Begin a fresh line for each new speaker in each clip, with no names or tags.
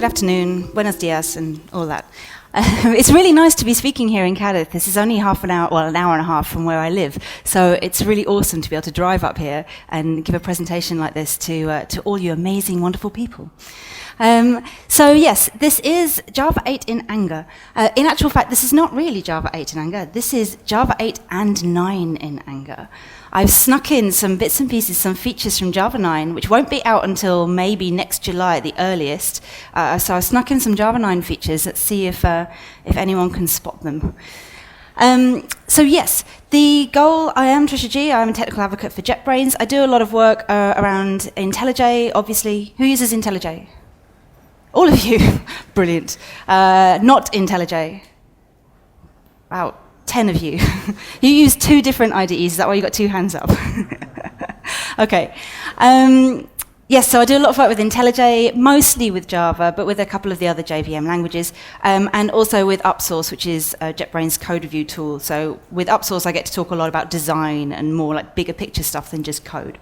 good afternoon, buenos dias, and all that. It's really nice to be speaking here in Cádiz. This is only half an hour, well, an hour and a half from where I live. So it's really awesome to be able to drive up here and give a presentation like this to all you amazing, wonderful people. So yes, this is Java 8 in anger. In actual fact, this is not really Java 8 in anger. This is Java 8 and 9 in anger. I've snuck in some bits and pieces, some features from Java 9, which won't be out until maybe next July at the earliest. So I snuck in some Java 9 features. Let's see if anyone can spot them. So yes, the goal, I am Trisha G, I'm a technical advocate for JetBrains. I do a lot of work around IntelliJ, obviously. Who uses IntelliJ? All of you. Brilliant. Not IntelliJ. Wow. 10 of you. You use 2 different IDEs, is that why you got 2 hands up? Okay. Yes, so I do a lot of work with IntelliJ, mostly with Java, but with a couple of the other JVM languages, and also with Upsource, which is JetBrains' code review tool. So with Upsource, I get to talk a lot about design and more like bigger picture stuff than just code.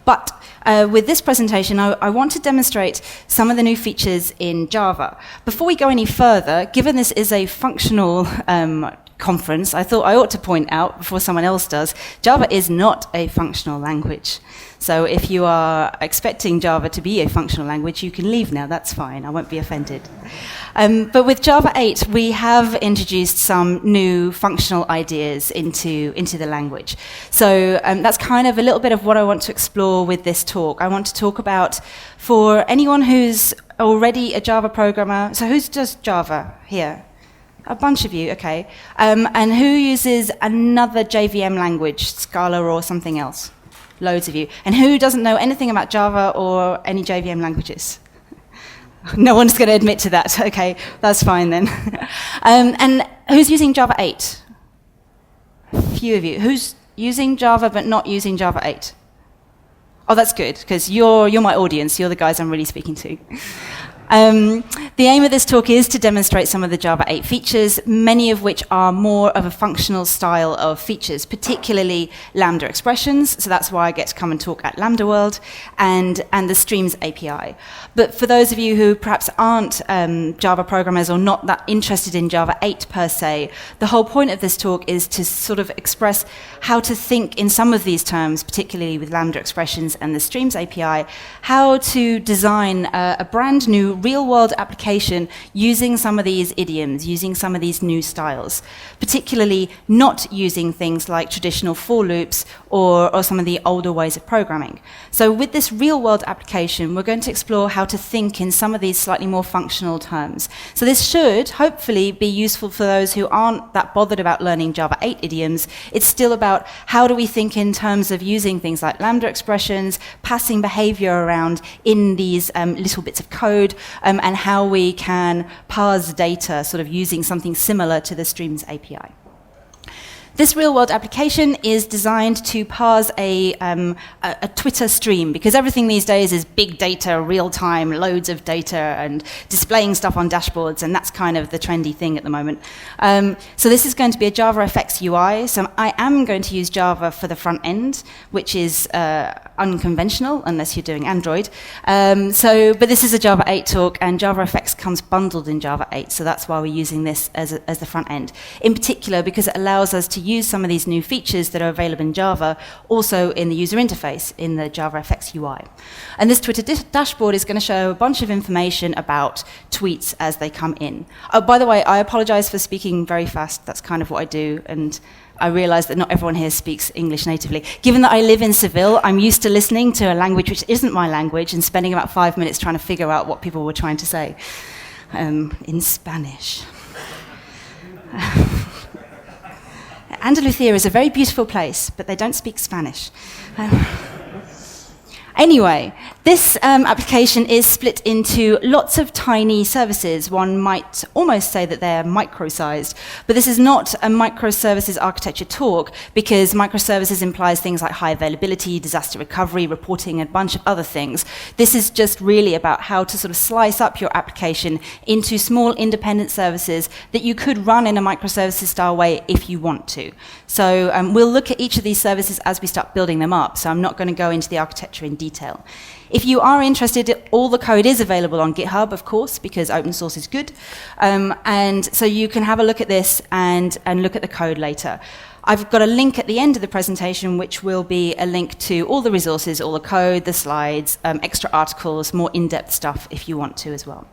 But with this presentation, I want to demonstrate some of the new features in Java. Before we go any further, given this is a functional conference, I thought I ought to point out, before someone else does, Java is not a functional language. So if you are expecting Java to be a functional language, you can leave now, that's fine, I won't be offended. But with Java 8, we have introduced some new functional ideas into the language. So that's kind of a little bit of what I want to explore with this talk. I want to talk about, for anyone who's already a Java programmer, so who does Java here? A bunch of you, okay. And who uses another JVM language, Scala or something else? Loads of you. And who doesn't know anything about Java or any JVM languages? No one's going to admit to that. Okay, that's fine then. And who's using Java 8? A few of you. Who's using Java but not using Java 8? Oh, that's good, because you're my audience. You're the guys I'm really speaking to. The aim of this talk is to demonstrate some of the Java 8 features, many of which are more of a functional style of features, particularly Lambda expressions, so that's why I get to come and talk at Lambda World, and the Streams API. But for those of you who perhaps aren't Java programmers or not that interested in Java 8 per se, the whole point of this talk is to sort of express how to think in some of these terms, particularly with Lambda expressions and the Streams API, how to design a brand new real-world application using some of these idioms, using some of these new styles, particularly not using things like traditional for loops or some of the older ways of programming. So with this real-world application, we're going to explore how to think in some of these slightly more functional terms. So this should hopefully be useful for those who aren't that bothered about learning Java 8 idioms. It's still about how do we think in terms of using things like Lambda expressions, passing behavior around in these little bits of code, and how we can parse data sort of using something similar to the Streams API. This real-world application is designed to parse a Twitter stream, because everything these days is big data, real-time, loads of data, and displaying stuff on dashboards, and that's kind of the trendy thing at the moment. So this is going to be a JavaFX UI, so I am going to use Java for the front end, which is unconventional, unless you're doing Android. But this is a Java 8 talk, and JavaFX comes bundled in Java 8, so that's why we're using this as the front end. In particular, because it allows us to use some of these new features that are available in Java, also in the user interface, in the JavaFX UI. And this Twitter dashboard is going to show a bunch of information about tweets as they come in. Oh, by the way, I apologize for speaking very fast. That's kind of what I do, and I realize that not everyone here speaks English natively. Given that I live in Seville, I'm used to listening to a language which isn't my language and spending about 5 minutes trying to figure out what people were trying to say in Spanish. Andalusia is a very beautiful place, but they don't speak Spanish. Anyway, this application is split into lots of tiny services. One might almost say that they're micro-sized, but this is not a microservices architecture talk, because microservices implies things like high availability, disaster recovery, reporting, and a bunch of other things. This is just really about how to sort of slice up your application into small independent services that you could run in a microservices style way if you want to. So we'll look at each of these services as we start building them up, so I'm not going to go into the architecture in detail detail. If you are interested, all the code is available on GitHub, of course, because open source is good. And so you can have a look at this and look at the code later. I've got a link at the end of the presentation, which will be a link to all the resources, all the code, the slides, extra articles, more in-depth stuff if you want to as well.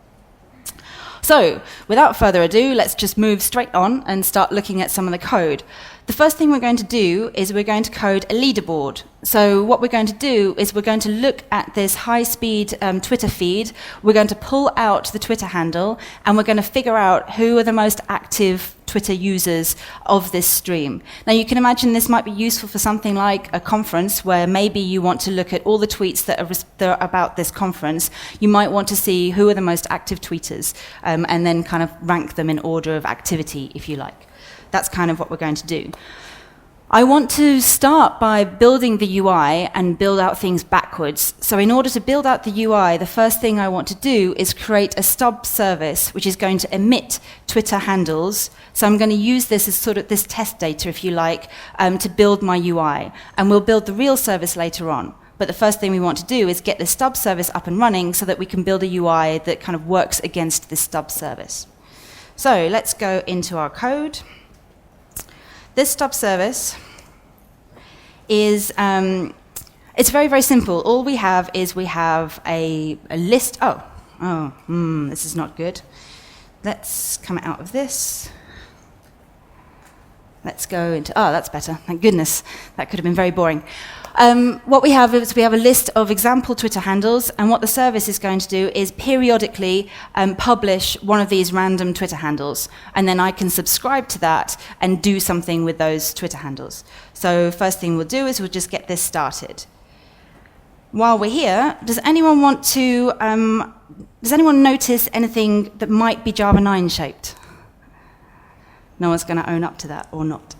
So, without further ado, let's just move straight on and start looking at some of the code. The first thing we're going to do is we're going to code a leaderboard. So what we're going to do is we're going to look at this high-speed Twitter feed. We're going to pull out the Twitter handle, and we're going to figure out who are the most active Twitter users of this stream. Now, you can imagine this might be useful for something like a conference, where maybe you want to look at all the tweets that are about this conference. You might want to see who are the most active tweeters, and then kind of rank them in order of activity, if you like. That's kind of what we're going to do. I want to start by building the UI and build out things backwards. So in order to build out the UI, the first thing I want to do is create a stub service, which is going to emit Twitter handles. So I'm going to use this as sort of this test data, if you like, to build my UI. And we'll build the real service later on. But the first thing we want to do is get the stub service up and running so that we can build a UI that kind of works against this stub service. So let's go into our code. This stub service is, it's very, very simple. All we have is we have a list. This is not good. Let's come out of this. Let's go into, that's better. Thank goodness. That could have been very boring. What we have is we have a list of example Twitter handles, and what the service is going to do is periodically publish one of these random Twitter handles, and then I can subscribe to that and do something with those Twitter handles. So first thing we'll do is we'll just get this started. While we're here, does anyone want to, does anyone notice anything that might be Java 9 shaped? No one's going to own up to that, or not.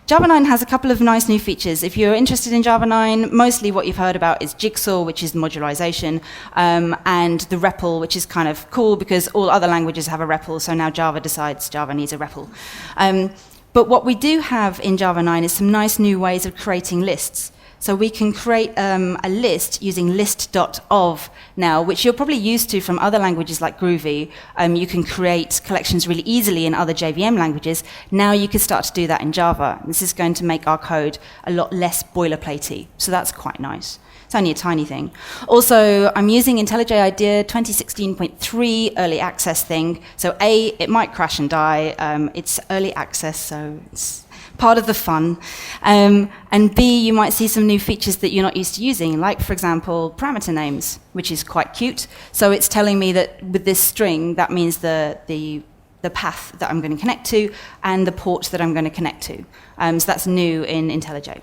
Java 9 has a couple of nice new features. If you're interested in Java 9, mostly what you've heard about is Jigsaw, which is modularization, and the REPL, which is kind of cool because all other languages have a REPL, so now Java decides Java needs a REPL. But what we do have in Java 9 is some nice new ways of creating lists. So we can create a list using list.of now, which you're probably used to from other languages like Groovy. You can create collections really easily in other JVM languages. Now you can start to do that in Java. This is going to make our code a lot less boilerplatey, so that's quite nice. It's only a tiny thing. Also, I'm using IntelliJ IDEA 2016.3 early access thing. So A, it might crash and die. It's early access, so it's part of the fun. And B, you might see some new features that you're not used to using, like, for example, parameter names, which is quite cute. So it's telling me that with this string, that means the path that I'm going to connect to and the port that I'm going to connect to. So that's new in IntelliJ.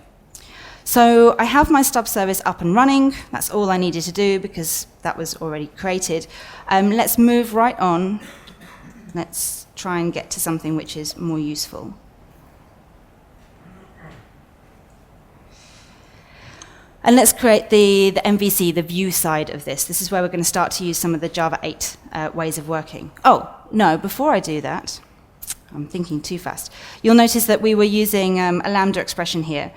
So I have my stub service up and running. That's all I needed to do because that was already created. Let's move right on. Let's try and get to something which is more useful. And let's create the MVC, the view side of this. This is where we're going to start to use some of the Java 8 ways of working. Oh, no, before I do that, I'm thinking too fast. You'll notice that we were using a Lambda expression here.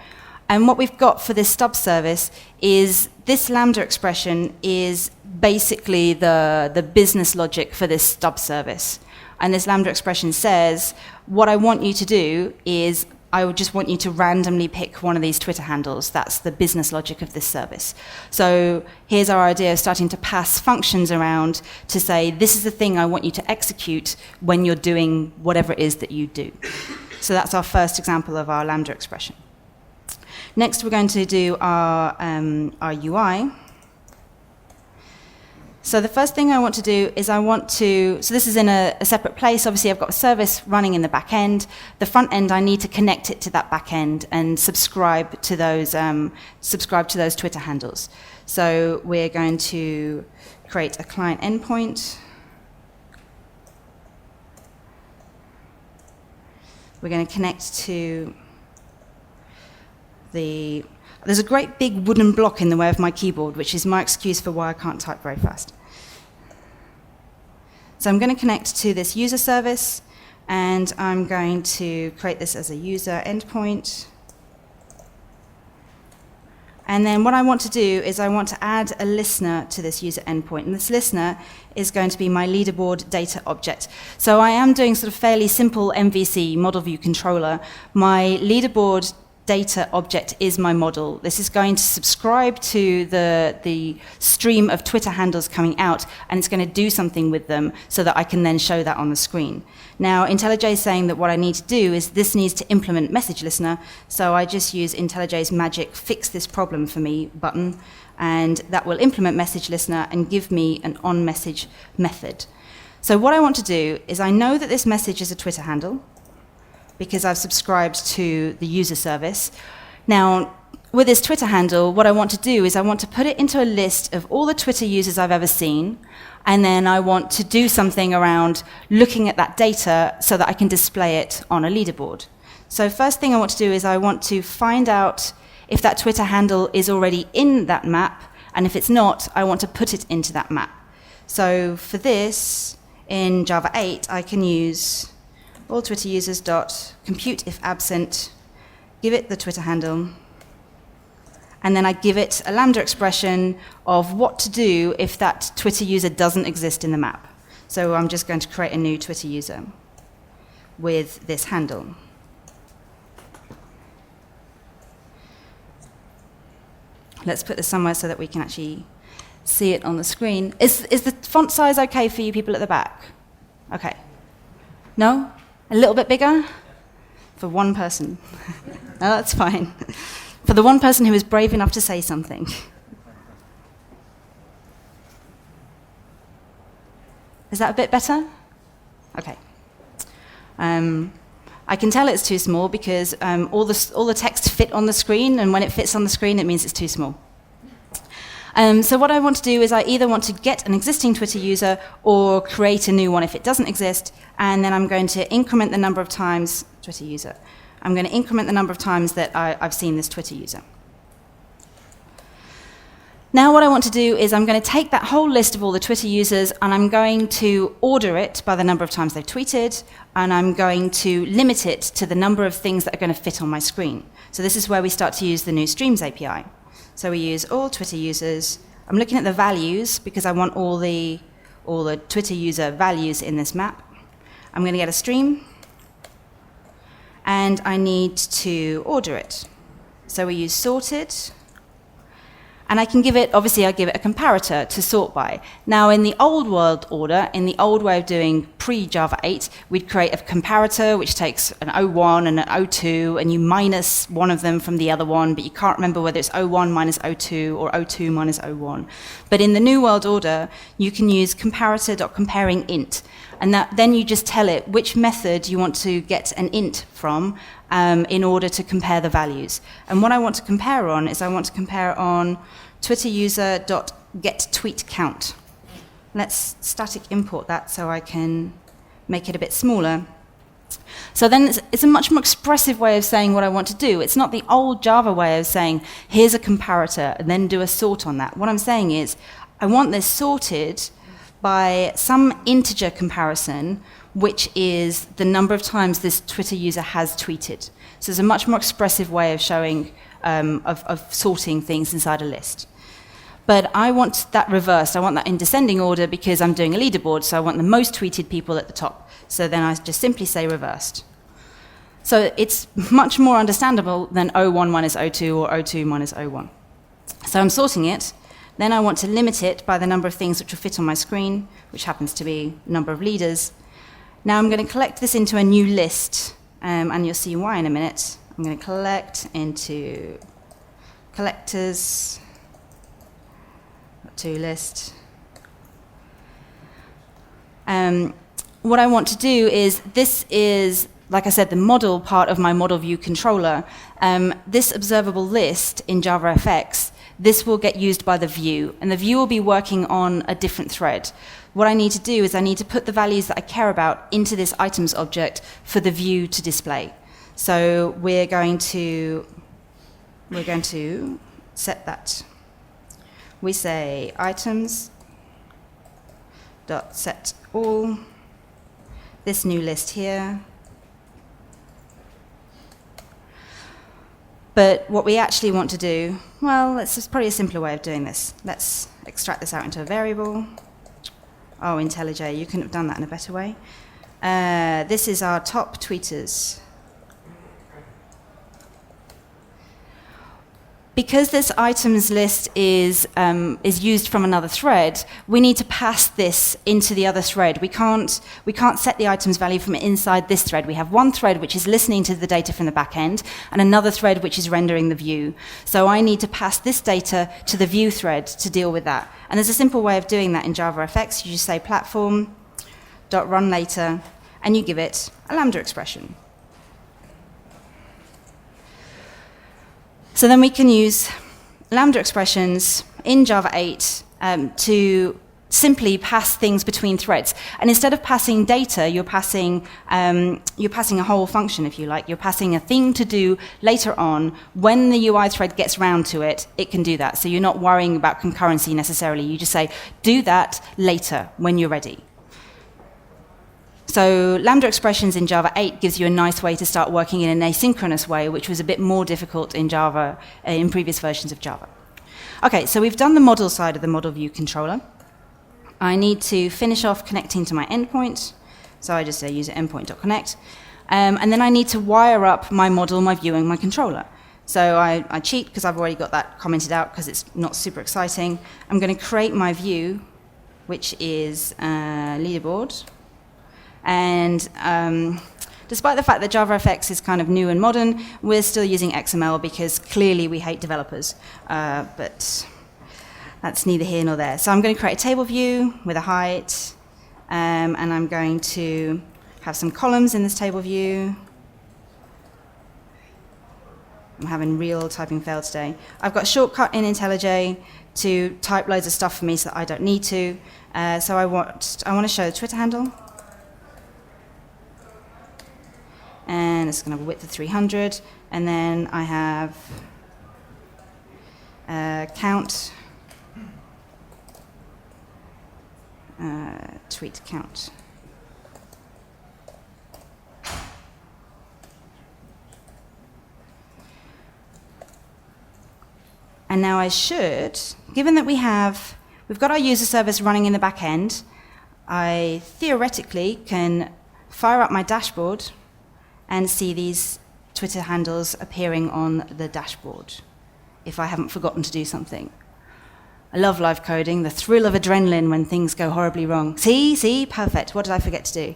And what we've got for this stub service is this Lambda expression is basically the business logic for this stub service. And this Lambda expression says, what I want you to do is I would just want you to randomly pick one of these Twitter handles. That's the business logic of this service. So here's our idea of starting to pass functions around to say, this is the thing I want you to execute when you're doing whatever it is that you do. So that's our first example of our Lambda expression. Next, we're going to do our UI. So the first thing I want to do is so this is in a separate place. Obviously, I've got a service running in the back end. The front end, I need to connect it to that back end and subscribe to those Twitter handles. So we're going to create a client endpoint. We're going to connect to there's a great big wooden block in the way of my keyboard, which is my excuse for why I can't type very fast. So I'm going to connect to this user service, and I'm going to create this as a user endpoint. And then what I want to do is I want to add a listener to this user endpoint. And this listener is going to be my leaderboard data object. So I am doing sort of fairly simple MVC, model view controller. My leaderboard data object is my model. This is going to subscribe to the stream of Twitter handles coming out, and it's going to do something with them so that I can then show that on the screen. Now, IntelliJ is saying that what I need to do is this needs to implement message listener, so I just use IntelliJ's magic fix this problem for me button, and that will implement message listener and give me an onMessage method. So what I want to do is I know that this message is a Twitter handle, because I've subscribed to the user service. Now, with this Twitter handle, what I want to do is I want to put it into a list of all the Twitter users I've ever seen, and then I want to do something around looking at that data so that I can display it on a leaderboard. So first thing I want to do is I want to find out if that Twitter handle is already in that map, and if it's not, I want to put it into that map. So for this, in Java 8, I can use all Twitter users dot compute if absent, give it the Twitter handle, and then I give it a Lambda expression of what to do if that Twitter user doesn't exist in the map. So I'm just going to create a new Twitter user with this handle. Let's put this somewhere so that we can actually see it on the screen. Is the font size okay for you people at the back? Okay. No? A little bit bigger? For one person. No, that's fine. For the one person who is brave enough to say something. Is that a bit better? Okay. I can tell it's too small because all the text fit on the screen, and when it fits on the screen, it means it's too small. So what I want to do is I either want to get an existing Twitter user or create a new one if it doesn't exist, and then I'm going to increment the number of times, Twitter user, I'm going to increment the number of times that I've seen this Twitter user. Now what I want to do is I'm going to take that whole list of all the Twitter users and I'm going to order it by the number of times they've tweeted, and I'm going to limit it to the number of things that are going to fit on my screen. So this is where we start to use the new Streams API. So we use all Twitter users. I'm looking at the values because I want all the Twitter user values in this map. I'm going to get a stream, and I need to order it. So we use sorted, and I can give it, obviously I give it a comparator to sort by. Now in the old world order, in the old way of doing pre-Java 8, we'd create a comparator which takes an O1 and an O2, and you minus one of them from the other one, but you can't remember whether it's O1 minus O2 or O2 minus O1. But in the new world order, you can use comparator.comparingInt, and then you just tell it which method you want to get an int from in order to compare the values. And what I want to compare on is I want to compare on Twitter user.getTweetCount. Let's static import that so I can make it a bit smaller. So then it's a much more expressive way of saying what I want to do. It's not the old Java way of saying, here's a comparator, and then do a sort on that. What I'm saying is, I want this sorted by some integer comparison, which is the number of times this Twitter user has tweeted. So it's a much more expressive way of showing, of sorting things inside a list. But I want that reversed. I want that in descending order because I'm doing a leaderboard, so I want the most tweeted people at the top. So then I just simply say reversed. So it's much more understandable than O1 minus O2 or O2 minus O1. So I'm sorting it. Then I want to limit it by the number of things which will fit on my screen, which happens to be the number of leaders. Now I'm going to collect this into a new list, and you'll see why in a minute. I'm going to collect into collectors, to list. What I want to do is, this is, like I said, the model part of my model view controller. This observable list in JavaFX, this will get used by the view, and the view will be working on a different thread. What I need to do is I need to put the values that I care about into this items object for the view to display. So we're going to set that. We say items dot set all, this new list here. But what we actually want to do, well, it's probably a simpler way of doing this. Let's extract this out into a variable. Oh, IntelliJ, you couldn't have done that in a better way. This is our top tweeters. Because this items list is used from another thread, we need to pass this into the other thread. We can't set the items value from inside this thread. We have one thread which is listening to the data from the back end, and another thread which is rendering the view. So I need to pass this data to the view thread to deal with that. And there's a simple way of doing that in JavaFX. You just say platform.runLater, and you give it a Lambda expression. So then we can use Lambda expressions in Java 8 to simply pass things between threads. And instead of passing data, you're passing a whole function, if you like. You're passing a thing to do later on. When the UI thread gets round to it, it can do that. So you're not worrying about concurrency necessarily. You just say, do that later when you're ready. So Lambda expressions in Java 8 gives you a nice way to start working in an asynchronous way, which was a bit more difficult in Java, in previous versions of Java. Okay, so we've done the model side of the model view controller. I need to finish off connecting to my endpoint. So I just say user endpoint.connect. And then I need to wire up my model, my view, and my controller. So I cheat because I've already got that commented out because it's not super exciting. I'm going to create my view, which is Leaderboard. And despite the fact that JavaFX is kind of new and modern, we're still using XML because clearly we hate developers. But that's neither here nor there. So I'm going to create a table view with a height, and I'm going to have some columns in this table view. I'm having real typing fail today. I've got a shortcut in IntelliJ to type loads of stuff for me so that I don't need to. So I want to show the Twitter handle. And it's going to have a width of 300. And then I have count, tweet count. And now I should, given that we've got our user service running in the back end, I theoretically can fire up my dashboard and see these Twitter handles appearing on the dashboard if I haven't forgotten to do something. I love live coding, the thrill of adrenaline when things go horribly wrong. See, perfect. What did I forget to do?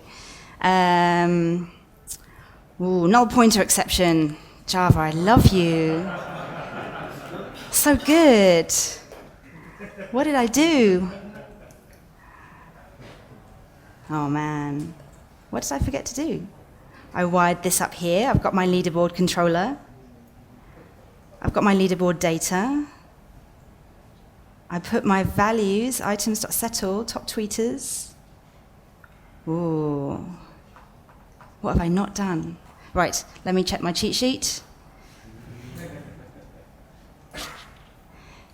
Null pointer exception. Java, I love you. So good. What did I do? Oh man, what did I forget to do? I wired this up here. I've got my leaderboard controller. I've got my leaderboard data. I put my values, items.settle, top tweeters. Ooh. What have I not done? Right, let me check my cheat sheet.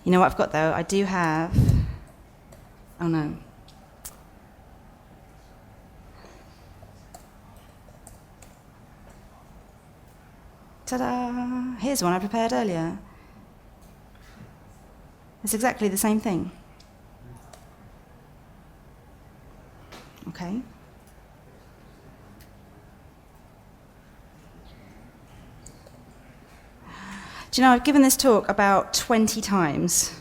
You know what I've got, though? I do have... Oh, no. Ta-da! Here's one I prepared earlier. It's exactly the same thing. Okay. Do you know, I've given this talk about 20 times,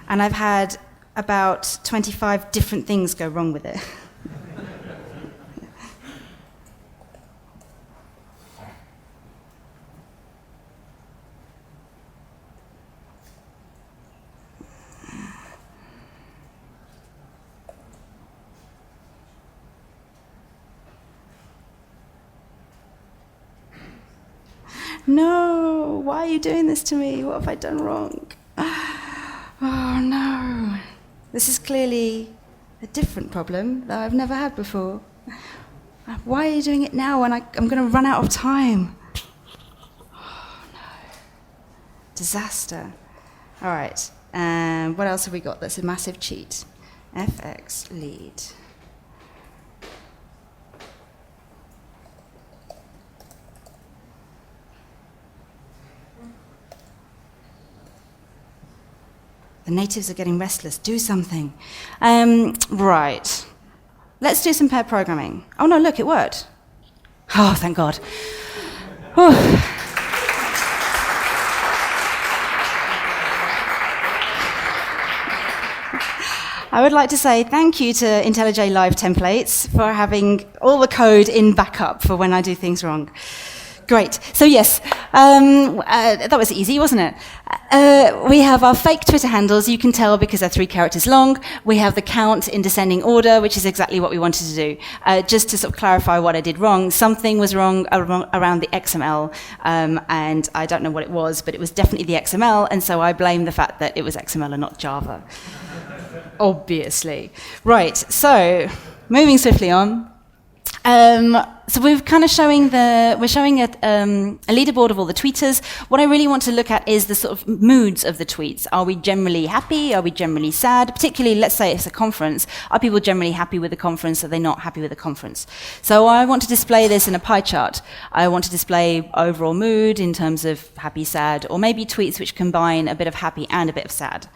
and I've had about 25 different things go wrong with it. No, why are you doing this to me? What have I done wrong? Oh no. This is clearly a different problem that I've never had before. Why are you doing it now when I'm going to run out of time? Oh no. Disaster. All right. What else have we got that's a massive cheat? FX lead. The natives are getting restless. Do something. Right. Let's do some pair programming. Oh, no, look, it worked. Oh, thank God. Whew. I would like to say thank you to IntelliJ Live Templates for having all the code in backup for when I do things wrong. Great. So yes, that was easy, wasn't it? We have our fake Twitter handles. You can tell because they're 3 characters long. We have the count in descending order, which is exactly what we wanted to do. Just to sort of clarify what I did wrong, something was wrong around the XML, and I don't know what it was, but it was definitely the XML, and so I blame the fact that it was XML and not Java. Obviously. Right, so moving swiftly on. So we're kind of showing a leaderboard of all the tweeters. What I really want to look at is the sort of moods of the tweets. Are we generally happy? Are we generally sad? Particularly, let's say it's a conference. Are people generally happy with the conference? Are they not happy with the conference? So I want to display this in a pie chart. I want to display overall mood in terms of happy, sad, or maybe tweets which combine a bit of happy and a bit of sad.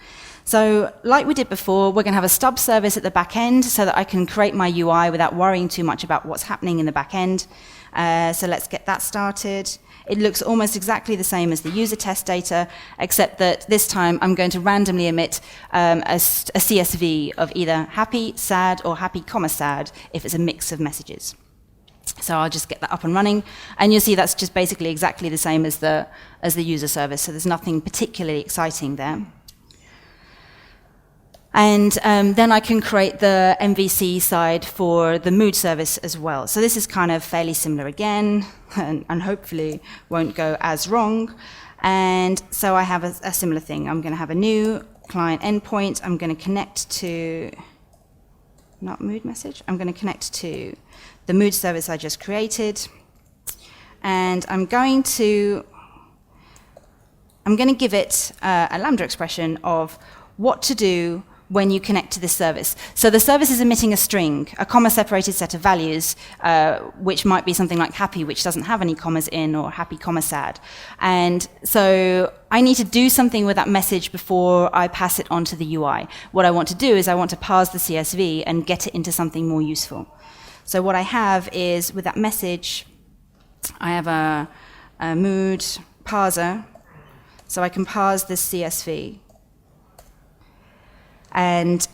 So like we did before, we're going to have a stub service at the back end so that I can create my UI without worrying too much about what's happening in the back end. So let's get that started. It looks almost exactly the same as the user test data, except that this time I'm going to randomly emit a CSV of either happy, sad, or happy, sad if it's a mix of messages. So I'll just get that up and running, and you'll see that's just basically exactly the same as the user service, so there's nothing particularly exciting there. And then I can create the MVC side for the mood service as well. So this is kind of fairly similar again, and hopefully won't go as wrong. And so I have a similar thing. I'm going to have a new client endpoint. I'm going to connect to, not mood message, I'm going to connect to the mood service I just created. And I'm going to give it a Lambda expression of what to do when you connect to this service. So the service is emitting a string, a comma-separated set of values, which might be something like happy, which doesn't have any commas in, or happy, sad. And so I need to do something with that message before I pass it on to the UI. What I want to do is I want to parse the CSV and get it into something more useful. So what I have is, with that message, I have a mood parser, so I can parse this CSV. And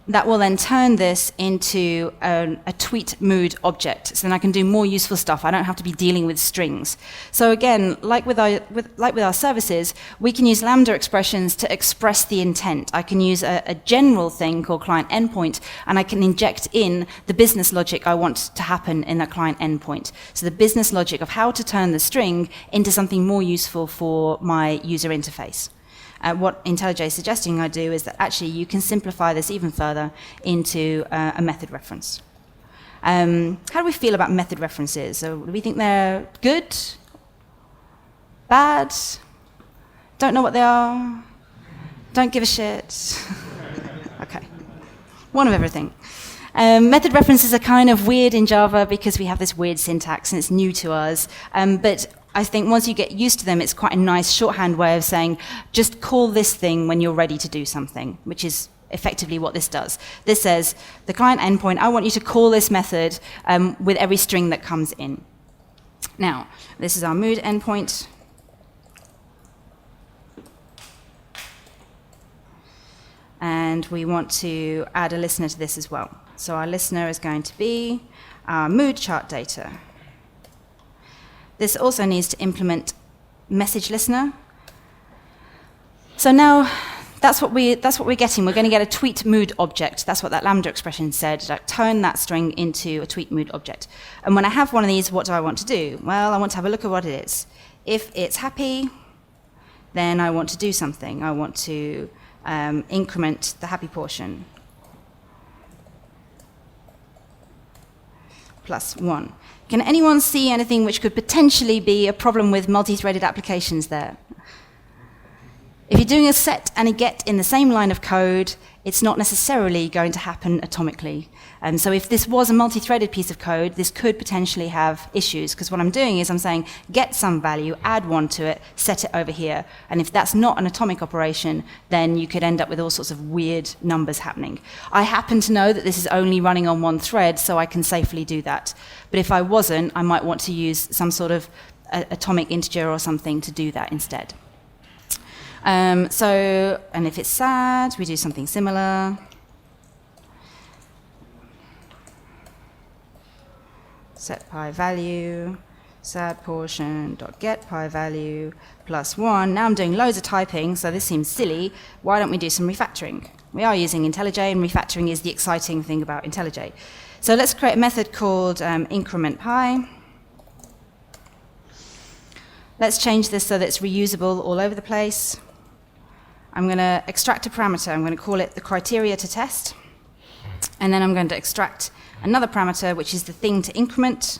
that will then turn this into a tweet mood object. So then I can do more useful stuff. I don't have to be dealing with strings. So again, like with our services, we can use Lambda expressions to express the intent. I can use a general thing called client endpoint, and I can inject in the business logic I want to happen in that client endpoint. So the business logic of how to turn the string into something more useful for my user interface. What IntelliJ is suggesting I do is that actually you can simplify this even further into a method reference. How do we feel about method references? So do we think they're good? Bad? Don't know what they are? Don't give a shit? Okay. One of everything. Method references are kind of weird in Java because we have this weird syntax and it's new to us. But I think once you get used to them, it's quite a nice shorthand way of saying, just call this thing when you're ready to do something, which is effectively what this does. This says, the client endpoint, I want you to call this method with every string that comes in. Now, this is our mood endpoint. And we want to add a listener to this as well. So our listener is going to be our mood chart data. This also needs to implement message listener. So now that's what we're getting. We're going to get a tweet mood object. That's what that Lambda expression said. Like, turn that string into a tweet mood object. And when I have one of these, what do I want to do? Well, I want to have a look at what it is. If it's happy, then I want to do something. I want to increment the happy portion. +1. Can anyone see anything which could potentially be a problem with multi-threaded applications there? If you're doing a set and a get in the same line of code, it's not necessarily going to happen atomically. And so if this was a multi-threaded piece of code, this could potentially have issues, because what I'm doing is I'm saying get some value, add one to it, set it over here. And if that's not an atomic operation, then you could end up with all sorts of weird numbers happening. I happen to know that this is only running on one thread, so I can safely do that. But if I wasn't, I might want to use some sort of atomic integer or something to do that instead. And if it's sad, we do something similar. Set pi value, sad portion, dot get pi value, plus 1. Now I'm doing loads of typing, so this seems silly. Why don't we do some refactoring? We are using IntelliJ, and refactoring is the exciting thing about IntelliJ. So let's create a method called increment pi. Let's change this so that it's reusable all over the place. I'm going to extract a parameter. I'm going to call it the criteria to test. And then I'm going to extract another parameter, which is the thing to increment.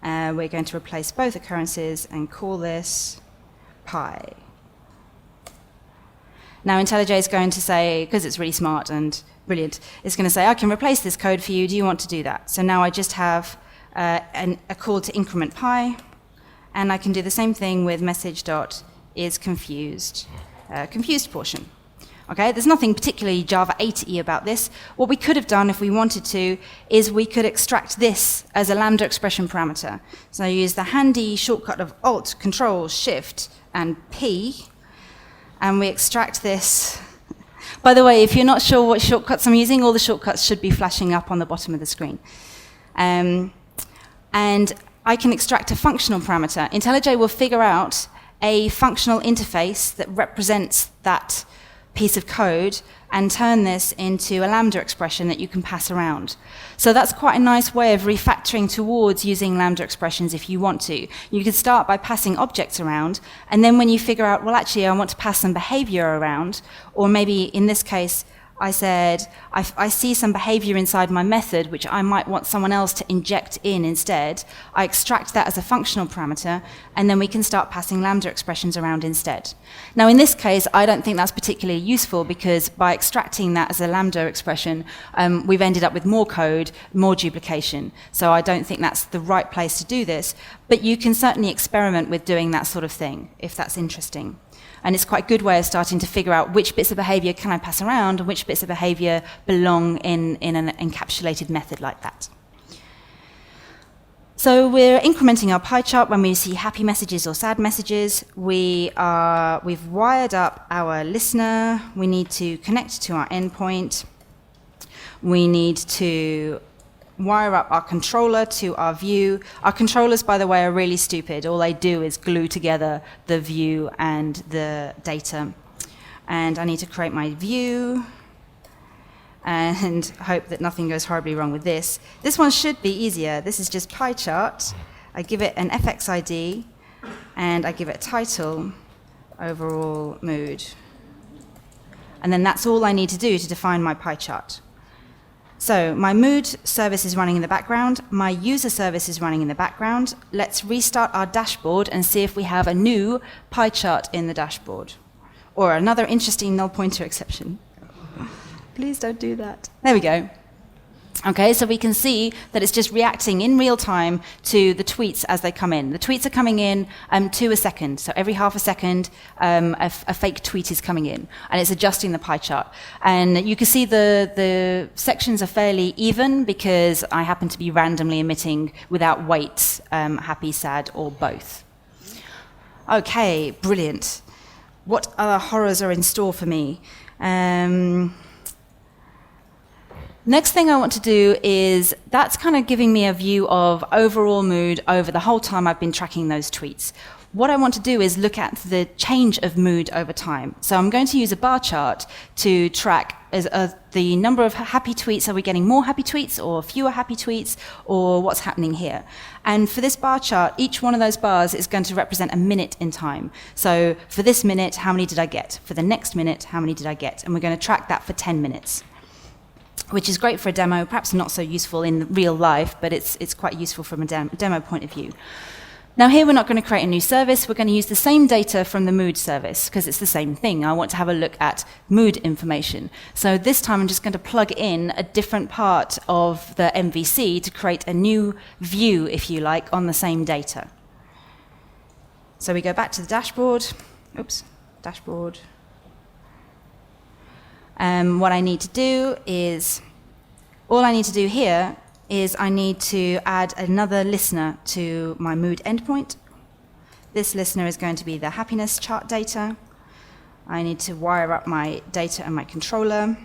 We're going to replace both occurrences and call this pi. Now IntelliJ is going to say, because it's really smart and brilliant, it's going to say, I can replace this code for you. Do you want to do that? So now I just have a call to increment pi. And I can do the same thing with message.isConfused. Confused portion. Okay, there's nothing particularly Java 8-y about this. What we could have done if we wanted to is we could extract this as a Lambda expression parameter. So I use the handy shortcut of Alt, Control, Shift, and P, and we extract this. By the way, if you're not sure what shortcuts I'm using, all the shortcuts should be flashing up on the bottom of the screen. And I can extract a functional parameter. IntelliJ will figure out a functional interface that represents that piece of code and turn this into a Lambda expression that you can pass around. So that's quite a nice way of refactoring towards using Lambda expressions if you want to. You could start by passing objects around, and then when you figure out, well, actually, I want to pass some behavior around, or maybe in this case, I said, I see some behavior inside my method which I might want someone else to inject in instead. I extract that as a functional parameter, and then we can start passing Lambda expressions around instead. Now, in this case, I don't think that's particularly useful, because by extracting that as a Lambda expression, we've ended up with more code, more duplication. So I don't think that's the right place to do this. But you can certainly experiment with doing that sort of thing, if that's interesting. And it's quite a good way of starting to figure out which bits of behavior can I pass around and which bits of behavior belong in an encapsulated method like that. So we're incrementing our pie chart when we see happy messages or sad messages. We've wired up our listener. We need to connect to our endpoint. We need to wire up our controller to our view. Our controllers, by the way, are really stupid. All they do is glue together the view and the data. And I need to create my view and hope that nothing goes horribly wrong with this. This one should be easier. This is just pie chart. I give it an FX ID, and I give it a title, overall mood. And then that's all I need to do to define my pie chart. So my mood service is running in the background. My user service is running in the background. Let's restart our dashboard and see if we have a new pie chart in the dashboard. Or another interesting null pointer exception. Please don't do that. There we go. Okay, so we can see that it's just reacting in real time to the tweets as they come in. The tweets are coming in to a second. So every half a second, a fake tweet is coming in, and it's adjusting the pie chart. And you can see the sections are fairly even because I happen to be randomly emitting without weights, happy, sad, or both. Okay, brilliant. What other horrors are in store for me? Next thing I want to do is, that's kind of giving me a view of overall mood over the whole time I've been tracking those tweets. What I want to do is look at the change of mood over time. So I'm going to use a bar chart to track the number of happy tweets. Are we getting more happy tweets or fewer happy tweets, or what's happening here? And for this bar chart, each one of those bars is going to represent a minute in time. So for this minute, how many did I get? For the next minute, how many did I get? And we're going to track that for 10 minutes. Which is great for a demo, perhaps not so useful in real life, but it's quite useful from a demo point of view. Now here we're not going to create a new service, we're going to use the same data from the mood service because it's the same thing. I want to have a look at mood information. So this time I'm just going to plug in a different part of the MVC to create a new view, if you like, on the same data. So we go back to the dashboard. Oops, dashboard. What I need to do is, all I need to do here is I need to add another listener to my mood endpoint. This listener is going to be the happiness chart data. I need to wire up my data and my controller.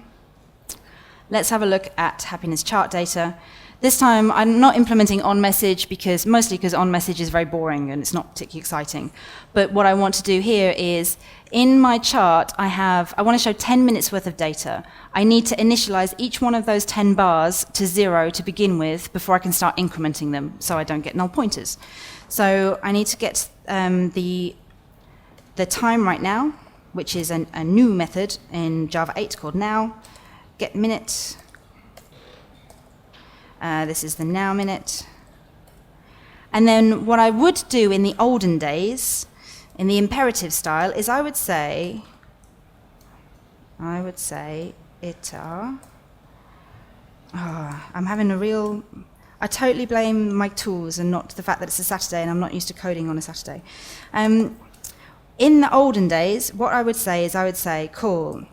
Let's have a look at happiness chart data. This time I'm not implementing onMessage mostly because onMessage is very boring and it's not particularly exciting. But what I want to do here is, in my chart I want to show 10 minutes worth of data. I need to initialize each one of those 10 bars to 0 to begin with before I can start incrementing them so I don't get null pointers. So I need to get the time right now, which is a new method in Java 8 called now, get minute. This is the now minute. And then what I would do in the olden days, in the imperative style, is I would say itar. I'm having I totally blame my tools and not the fact that it's a Saturday and I'm not used to coding on a Saturday. In the olden days, what I would say is I would say call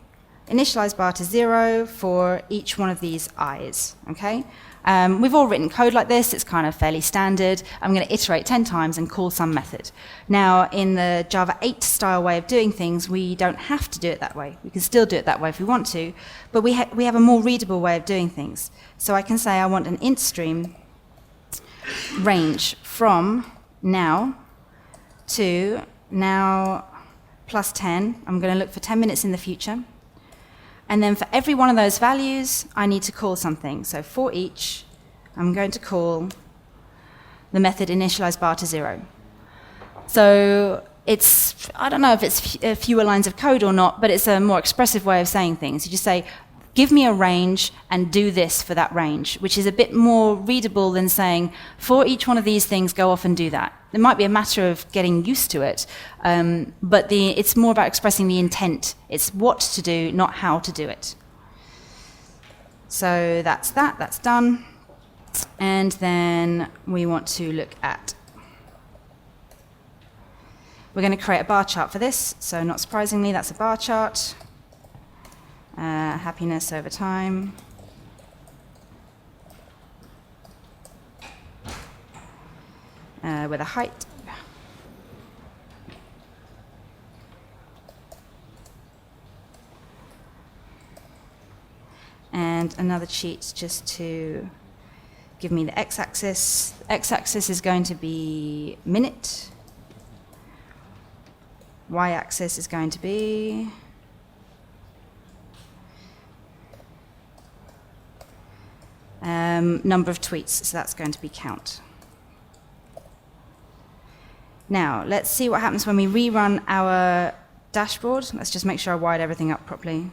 initialize bar to 0 for each one of these i's, okay? We've all written code like this, it's kind of fairly standard. I'm going to iterate 10 times and call some method. Now, in the Java 8 style way of doing things, we don't have to do it that way. We can still do it that way if we want to, but we have a more readable way of doing things. So I can say I want an int stream range from now to now plus 10. I'm going to look for 10 minutes in the future. And then for every one of those values, I need to call something. So for each, I'm going to call the method initialize bar to 0. So I don't know if it's fewer lines of code or not, but it's a more expressive way of saying things. You just say, give me a range and do this for that range, which is a bit more readable than saying, for each one of these things, go off and do that. It might be a matter of getting used to it, but it's more about expressing the intent. It's what to do, not how to do it. So that's done. And then we want to look at, we're going to create a bar chart for this. So not surprisingly, that's a bar chart. Happiness over time. With a height. And another cheat just to give me the x-axis. X-axis is going to be minute. Y-axis is going to be number of tweets, so that's going to be count. Now, let's see what happens when we rerun our dashboard. Let's just make sure I wired everything up properly.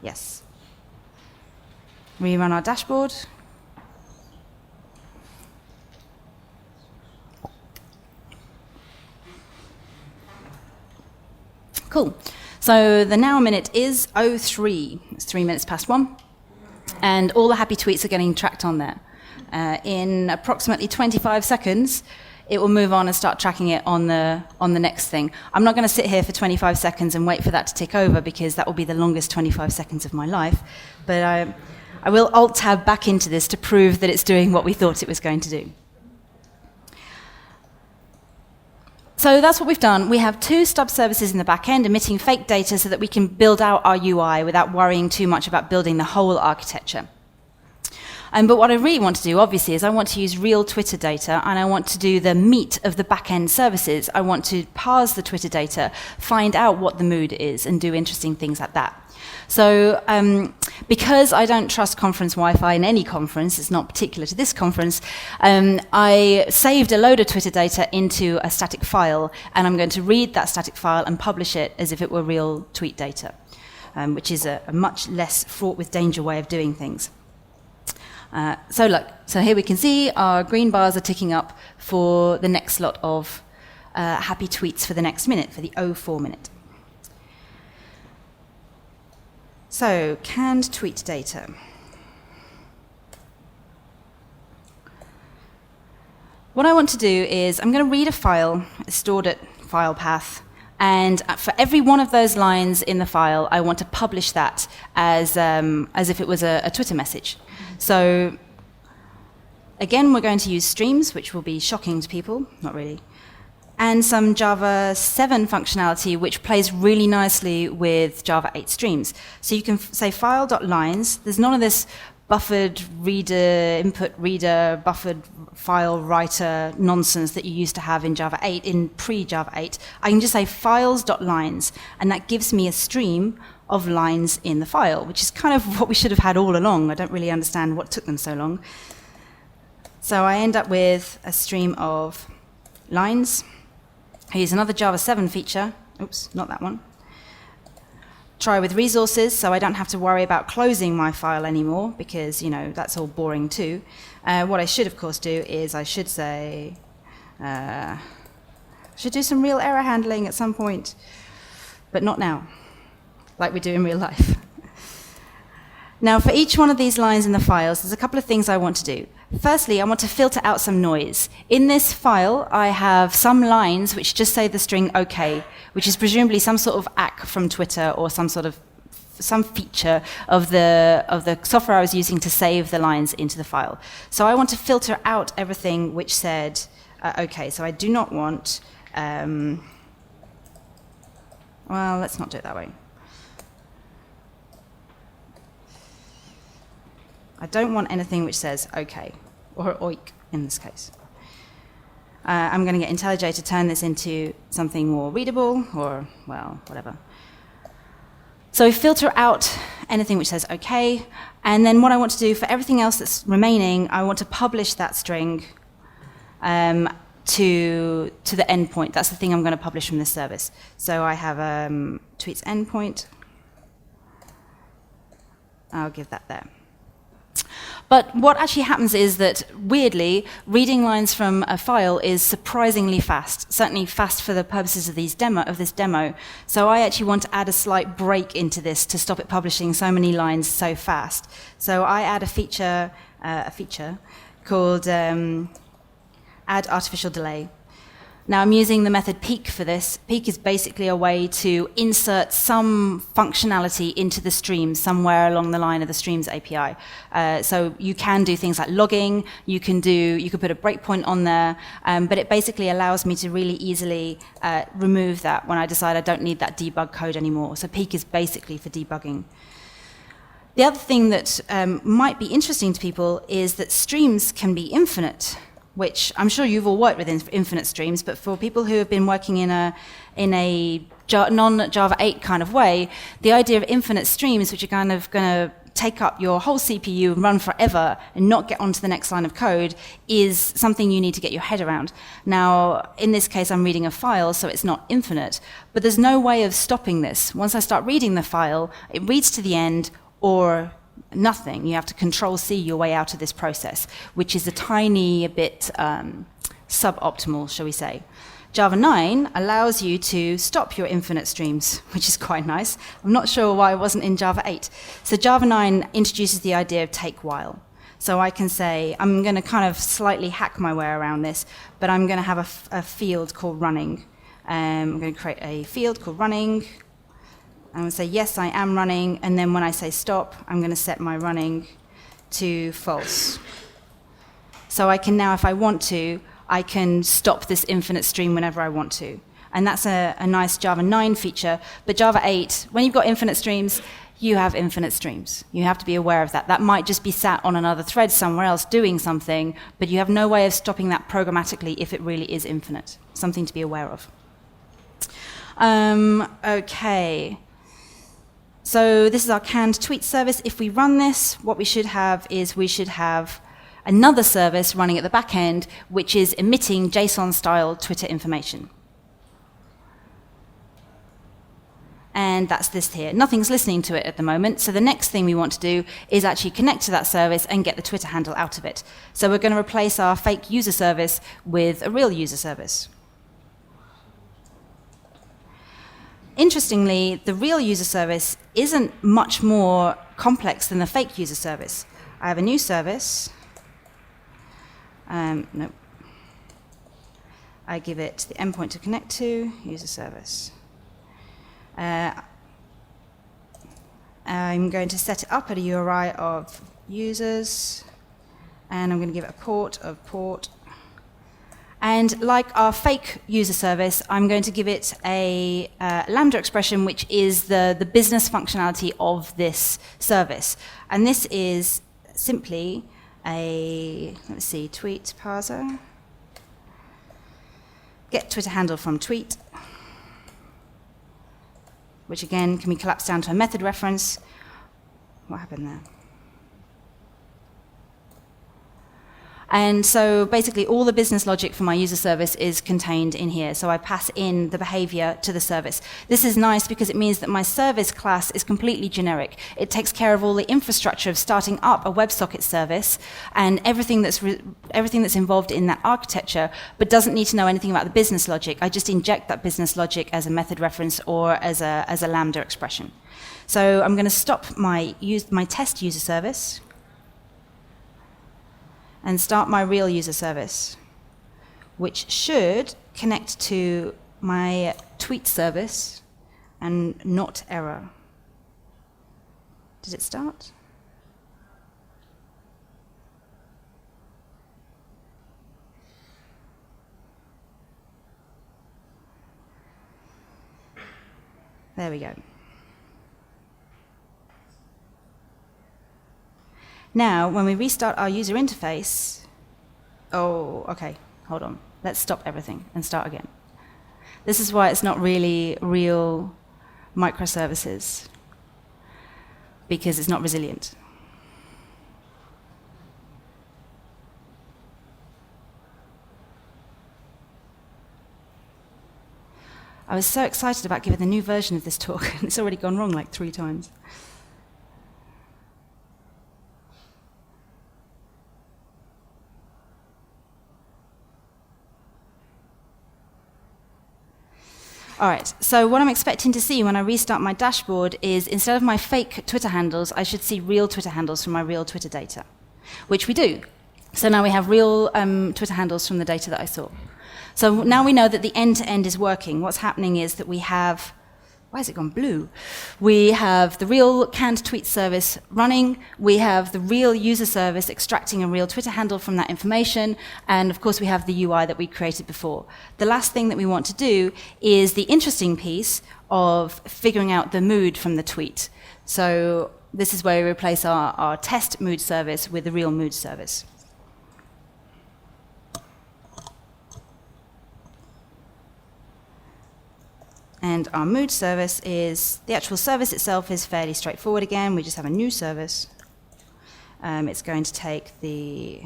Yes. Rerun our dashboard. Cool. So the now minute is 03. It's 3 minutes past 1. And all the happy tweets are getting tracked on there. In approximately 25 seconds, it will move on and start tracking it on the next thing. I'm not going to sit here for 25 seconds and wait for that to tick over because that will be the longest 25 seconds of my life. But I will alt-tab back into this to prove that it's doing what we thought it was going to do. So that's what we've done. We have 2 stub services in the back end emitting fake data so that we can build out our UI without worrying too much about building the whole architecture. But what I really want to do, obviously, is I want to use real Twitter data, and I want to do the meat of the back-end services. I want to parse the Twitter data, find out what the mood is, and do interesting things like that. So because I don't trust conference Wi-Fi in any conference, it's not particular to this conference, I saved a load of Twitter data into a static file, and I'm going to read that static file and publish it as if it were real tweet data, which is a much less fraught with danger way of doing things. So here we can see our green bars are ticking up for the next lot of happy tweets for the next minute, for the 04 minute. So, canned tweet data. What I want to do is I'm going to read a file, stored at file path, and for every one of those lines in the file, I want to publish that as if it was a Twitter message. So, again, we're going to use streams, which will be shocking to people, not really, and some Java 7 functionality, which plays really nicely with Java 8 streams. So you can say file.lines. There's none of this buffered reader, input reader, buffered file writer nonsense that you used to have in Java 8, in pre-Java 8. I can just say files.lines, and that gives me a stream of lines in the file, which is kind of what we should have had all along. I don't really understand what took them so long. So I end up with a stream of lines. Here's another Java 7 feature. Oops, not that one. Try with resources, so I don't have to worry about closing my file anymore, because, you know, that's all boring too. What I should, of course, do is I should say, I should do some real error handling at some point, but not now, like we do in real life. Now, for each one of these lines in the files, there's a couple of things I want to do. Firstly, I want to filter out some noise. In this file, I have some lines which just say the string OK, which is presumably some sort of ACK from Twitter or some feature of the software I was using to save the lines into the file. So I want to filter out everything which said OK. So I do not want, well, let's not do it that way. I don't want anything which says OK, or oik in this case. I'm going to get IntelliJ to turn this into something more readable, or, well, whatever. So we filter out anything which says OK, and then what I want to do for everything else that's remaining, I want to publish that string to the endpoint. That's the thing I'm going to publish from this service. So I have tweets endpoint. I'll give that there. But what actually happens is that, weirdly, reading lines from a file is surprisingly fast, certainly fast for the purposes of this demo. So I actually want to add a slight break into this to stop it publishing so many lines so fast. So I add a feature called add artificial delay. Now I'm using the method peek for this. Peek is basically a way to insert some functionality into the stream somewhere along the line of the streams API. So you can do things like logging, you could put a breakpoint on there, but it basically allows me to really easily remove that when I decide I don't need that debug code anymore. So peek is basically for debugging. The other thing that might be interesting to people is that streams can be infinite, which I'm sure you've all worked with infinite streams, but for people who have been working in a non-Java 8 kind of way, the idea of infinite streams, which are kind of going to take up your whole CPU and run forever and not get onto the next line of code, is something you need to get your head around. Now, in this case, I'm reading a file, so it's not infinite, but there's no way of stopping this. Once I start reading the file, it reads to the end, or nothing. You have to Control-C your way out of this process, which is a tiny bit suboptimal, shall we say. Java 9 allows you to stop your infinite streams, which is quite nice. I'm not sure why it wasn't in Java 8. So Java 9 introduces the idea of take while. So I can say, I'm going to kind of slightly hack my way around this, but I'm going to have a field called running. I'm going to create a field called running. I'm going to say, yes, I am running, and then when I say stop, I'm going to set my running to false. So I can now, if I want to, I can stop this infinite stream whenever I want to. And that's a nice Java 9 feature. But Java 8, when you've got infinite streams, you have infinite streams. You have to be aware of that. That might just be sat on another thread somewhere else doing something, but you have no way of stopping that programmatically if it really is infinite. Something to be aware of. OK. So this is our canned tweet service. If we run this, what we should have is another service running at the back end, which is emitting JSON-style Twitter information. and that's this here. Nothing's listening to it at the moment, so the next thing we want to do is actually connect to that service and get the Twitter handle out of it. So we're going to replace our fake user service with a real user service. Interestingly, the real user service isn't much more complex than the fake user service. I have a new service. Nope. I give it the endpoint to connect to, user service. I'm going to set it up at a URI of users, and I'm going to give it a port of port. And like our fake user service, I'm going to give it a Lambda expression, which is the business functionality of this service. And this is simply a, let's see, tweet parser. Get Twitter handle from tweet, which again can be collapsed down to a method reference. What happened there? And so basically all the business logic for my user service is contained in here. So I pass in the behavior to the service. This is nice because it means that my service class is completely generic. It takes care of all the infrastructure of starting up a WebSocket service and everything that's involved in that architecture, but doesn't need to know anything about the business logic. I just inject that business logic as a method reference or as a Lambda expression. So I'm going to stop my test user service and start my real user service, which should connect to my tweet service and not error. Did it start? There we go. Now, when we restart our user interface, oh, okay, hold on. Let's stop everything and start again. This is why it's not really real microservices, because it's not resilient. I was so excited about giving the new version of this talk, and it's already gone wrong like 3 times. All right, so what I'm expecting to see when I restart my dashboard is instead of my fake Twitter handles, I should see real Twitter handles from my real Twitter data, which we do. So now we have real Twitter handles from the data that I saw. So now we know that the end-to-end is working. What's happening is that we have, why has it gone blue? We have the real canned tweet service running. We have the real user service extracting a real Twitter handle from that information. And of course, we have the UI that we created before. The last thing that we want to do is the interesting piece of figuring out the mood from the tweet. So this is where we replace our test mood service with the real mood service. And our mood service is, the actual service itself is fairly straightforward again. We just have a new service. It's going to take the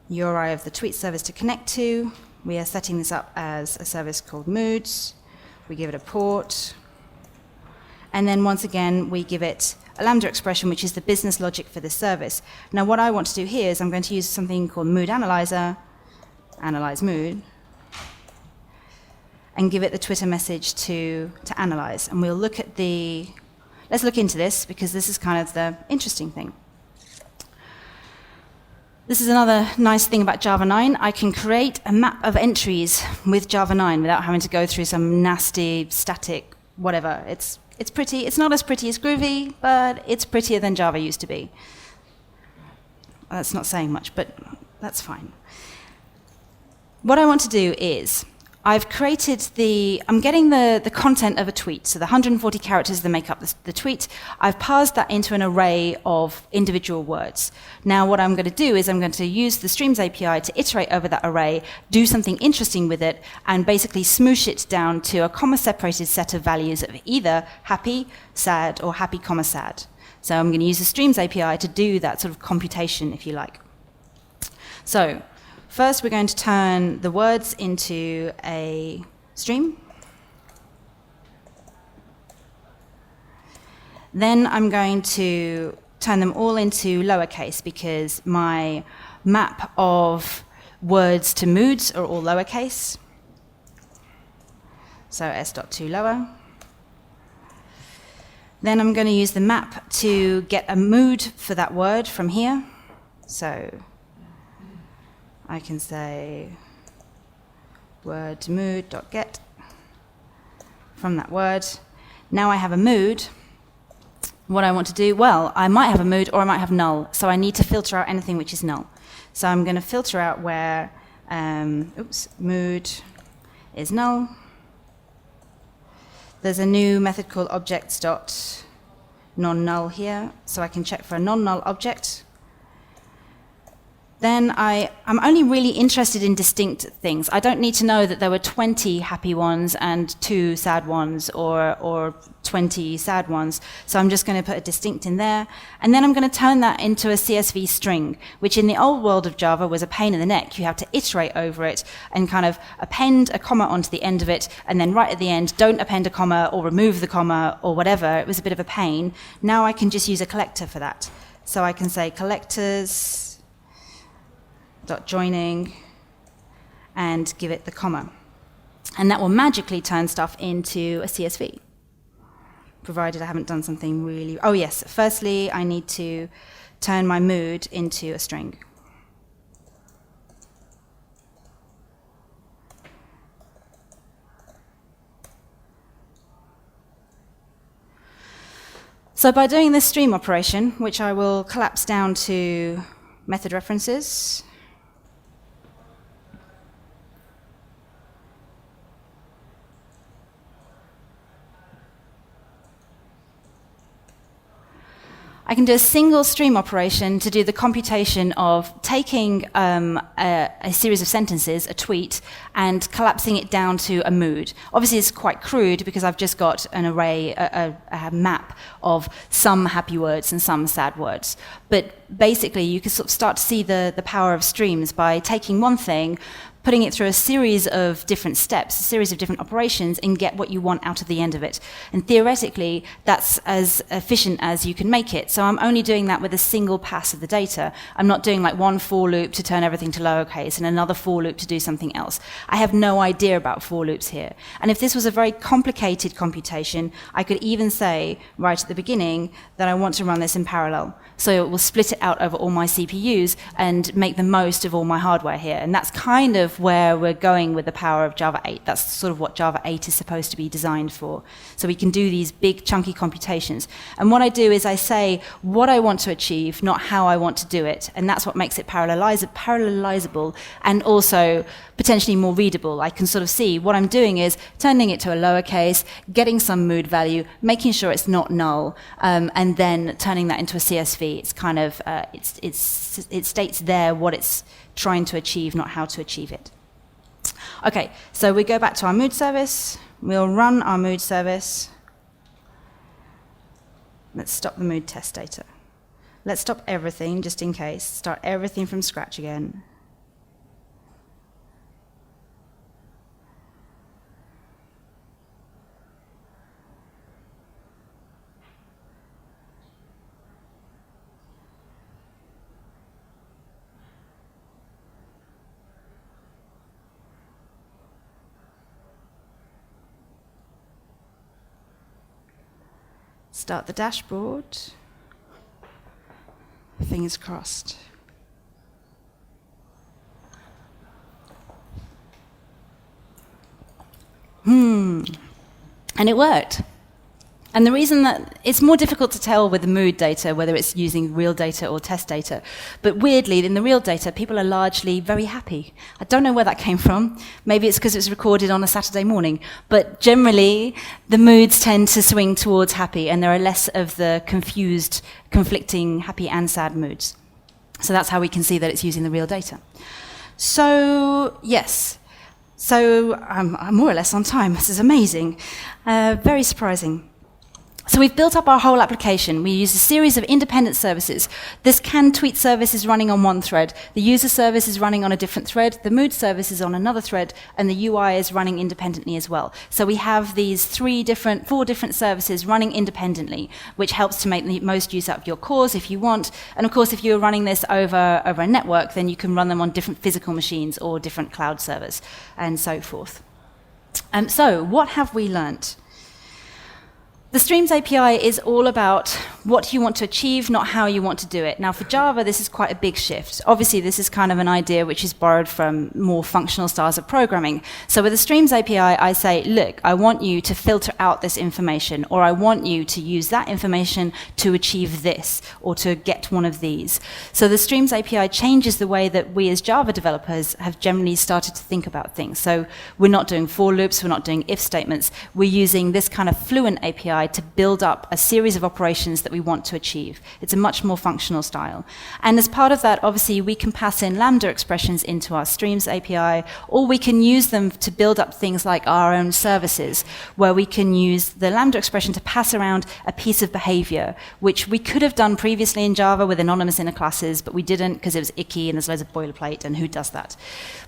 URI of the tweet service to connect to. We are setting this up as a service called moods. We give it a port. And then once again, we give it a Lambda expression, which is the business logic for this service. Now what I want to do here is I'm going to use something called mood analyzer, analyze mood, and give it the Twitter message to analyze. And we'll look at let's look into this, because this is kind of the interesting thing. This is another nice thing about Java 9. I can create a map of entries with Java 9 without having to go through some nasty, static, whatever. It's pretty. It's not as pretty as Groovy, but it's prettier than Java used to be. That's not saying much, but that's fine. What I want to do is, I've created I'm getting the content of a tweet, so the 140 characters that make up the tweet. I've parsed that into an array of individual words. Now what I'm going to do is I'm going to use the Streams API to iterate over that array, do something interesting with it, and basically smoosh it down to a comma-separated set of values of either happy, sad, or happy, comma, sad. So I'm going to use the Streams API to do that sort of computation, if you like. So first, we're going to turn the words into a stream. Then I'm going to turn them all into lowercase because my map of words to moods are all lowercase. So s.toLower. Then I'm going to use the map to get a mood for that word from here. So I can say word to mood.get from that word. Now I have a mood. What I want to do, well, I might have a mood or I might have null. So I need to filter out anything which is null. So I'm going to filter out where, mood is null. There's a new method called objects.nonNull here, so I can check for a non-null object. Then I'm only really interested in distinct things. I don't need to know that there were 20 happy ones and 2 sad ones or 20 sad ones. So I'm just going to put a distinct in there. And then I'm going to turn that into a CSV string, which in the old world of Java was a pain in the neck. You have to iterate over it and kind of append a comma onto the end of it, and then right at the end, don't append a comma or remove the comma or whatever. It was a bit of a pain. Now I can just use a collector for that. So I can say collectors .joining and give it the comma. And that will magically turn stuff into a CSV, provided I haven't done something really... Oh yes, firstly I need to turn my mood into a string. So by doing this stream operation, which I will collapse down to method references, I can do a single stream operation to do the computation of taking a series of sentences, a tweet, and collapsing it down to a mood. Obviously, it's quite crude because I've just got an array, a map of some happy words and some sad words. But basically, you can sort of start to see the power of streams by taking one thing, putting it through a series of different steps, a series of different operations, and get what you want out of the end of it. And theoretically, that's as efficient as you can make it. So I'm only doing that with a single pass of the data. I'm not doing like one for loop to turn everything to lowercase and another for loop to do something else. I have no idea about for loops here. And if this was a very complicated computation, I could even say right at the beginning that I want to run this in parallel. So it will split it out over all my CPUs and make the most of all my hardware here. And that's kind of where we're going with the power of Java 8. That's sort of what Java 8 is supposed to be designed for. So we can do these big chunky computations. And what I do is I say what I want to achieve, not how I want to do it. And that's what makes it parallelizable and also potentially more readable. I can sort of see what I'm doing is turning it to a lowercase, getting some mood value, making sure it's not null, and then turning that into a CSV. It's kind of, it states there what it's trying to achieve, not how to achieve it. Okay, so we go back to our mood service. We'll run our mood service. Let's stop the mood test data. Let's stop everything, just in case. Start everything from scratch again. Start the dashboard. Fingers crossed. And it worked. And the reason that it's more difficult to tell with the mood data whether it's using real data or test data. But weirdly, in the real data, people are largely very happy. I don't know where that came from. Maybe it's because it's recorded on a Saturday morning. But generally, the moods tend to swing towards happy, and there are less of the confused, conflicting happy and sad moods. So that's how we can see that it's using the real data. So, yes. So I'm more or less on time. This is amazing. Very surprising. So we've built up our whole application. We use a series of independent services. This can tweet service is running on one thread. The user service is running on a different thread. The mood service is on another thread. And the UI is running independently as well. So we have these four different services running independently, which helps to make the most use out of your cores if you want. And of course, if you're running this over a network, then you can run them on different physical machines or different cloud servers and so forth. So what have we learnt? The Streams API is all about what you want to achieve, not how you want to do it. Now, for Java, this is quite a big shift. Obviously, this is kind of an idea which is borrowed from more functional styles of programming. So with the Streams API, I say, look, I want you to filter out this information, or I want you to use that information to achieve this, or to get one of these. So the Streams API changes the way that we as Java developers have generally started to think about things. So we're not doing for loops, we're not doing if statements. We're using this kind of fluent API to build up a series of operations that we want to achieve. It's a much more functional style. And as part of that, obviously, we can pass in Lambda expressions into our Streams API, or we can use them to build up things like our own services, where we can use the Lambda expression to pass around a piece of behavior, which we could have done previously in Java with anonymous inner classes, but we didn't because it was icky and there's loads of boilerplate, and who does that?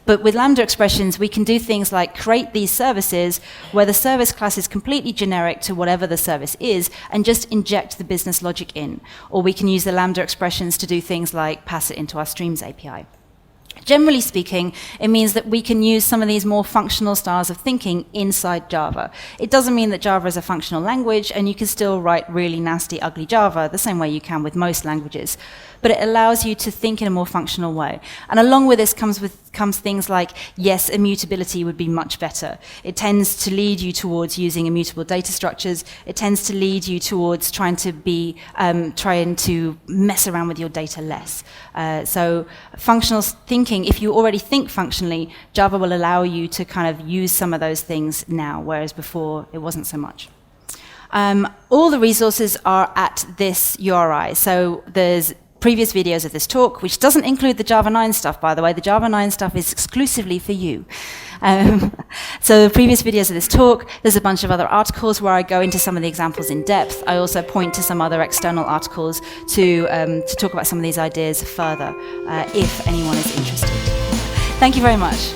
But with Lambda expressions, we can do things like create these services where the service class is completely generic to whatever the service is, and just inject the business logic in. Or we can use the Lambda expressions to do things like pass it into our Streams API. Generally speaking, it means that we can use some of these more functional styles of thinking inside Java. It doesn't mean that Java is a functional language, and you can still write really nasty, ugly Java the same way you can with most languages. But it allows you to think in a more functional way. And along with this comes things like, yes, immutability would be much better. It tends to lead you towards using immutable data structures. It tends to lead you towards trying to mess around with your data less. So functional thinking, if you already think functionally, Java will allow you to kind of use some of those things now, whereas before it wasn't so much. All the resources are at this URI. So there's previous videos of this talk, which doesn't include the Java 9 stuff, by the way. The Java 9 stuff is exclusively for you. So previous videos of this talk, there's a bunch of other articles where I go into some of the examples in depth. I also point to some other external articles to talk about some of these ideas further, if anyone is interested. Thank you very much.